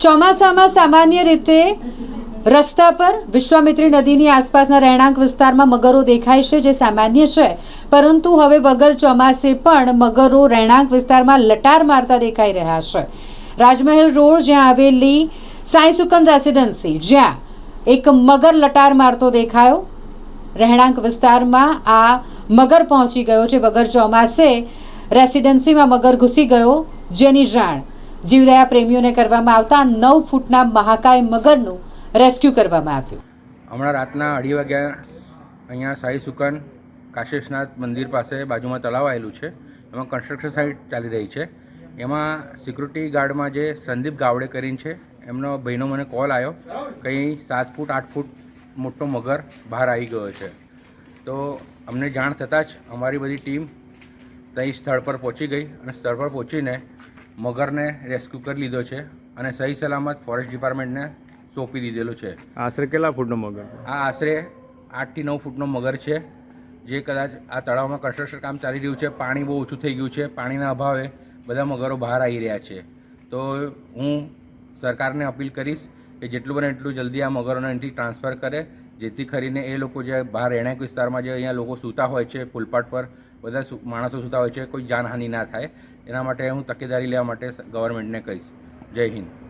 ચોમાસામાં સામાન્ય રીતે રસ્તા પર વિશ્વામિત્રી નદીની આસપાસના રહેણાંક વિસ્તારમાં મગરો દેખાય છે, જે સામાન્ય છે, પરંતુ હવે વગર ચોમાસે પણ મગરો રહેણાંક વિસ્તારમાં લટાર મારતા દેખાઈ રહ્યા છે। રાજમહેલ રોડ જ્યાં આવેલી સાઈ સુકન રેસિડેન્સી, જ્યાં એક મગર લટાર મારતો દેખાયો। રહેણાંક વિસ્તારમાં આ મગર પહોંચી ગયો છે। વગર ચોમાસે રેસિડેન્સીમાં મગર ઘૂસી ગયો, જેની જાણ જીવદયા પ્રેમીઓને કરવામાં આવતા 9 ફૂટના મહાકાય મગરનું રેસ્ક્યુ કરવામાં આવ્યું। હમણાં રાતના 2:30 વાગ્યા અહીંયા સાઈ સુકન કાશેશનાથ મંદિર પાસે બાજુમાં તળાવ આવેલું છે, એમાં કન્સ્ટ્રક્શન સાઇટ ચાલી રહી છે। એમાં સિક્યુરિટી ગાર્ડમાં જે સંદીપ ગાવડે કરીને છે, એમનો ભાઈનો મને કોલ આવ્યો, કંઈ 7 ફૂટ 8 ફૂટ મોટો મગર બહાર આવી ગયો છે। તો અમને જાણ થતાં જ અમારી બધી ટીમ ત્યાં સ્થળ પર પહોંચી ગઈ અને સ્થળ પર પહોંચીને મગરને રેસ્ક્યુ કરી લીધો છે અને સહી સલામત ફોરેસ્ટ ડિપાર્ટમેન્ટને સોંપી દીધેલો છે। આશરે કેટલા ફૂટનો મગર? આ આશરે 8 થી 9 ફૂટનો મગર છે, જે કદાચ આ તળાવમાં કન્સ્ટ્રક્શન કામ ચાલી રહ્યું છે, પાણી બહુ ઓછું થઈ ગયું છે, પાણીના અભાવે બધા મગરો બહાર આવી રહ્યા છે। તો હું સરકારને અપીલ કરીશ કે જેટલું બને એટલું જલ્દી આ મગરોને અહીંથી ટ્રાન્સફર કરે, જેથી કરીને એ લોકો જે બહાર રહેણાંક વિસ્તારમાં જે અહીંયા લોકો સૂતા હોય છે, ફૂલપાટ પર બધા માણસો સૂતા હોય છે, કોઈ જાનહાનિ ના થાય, એના માટે હું તકેદારી લેવા માટે ગવર્મેન્ટને કહીશ। જય હિન્દ।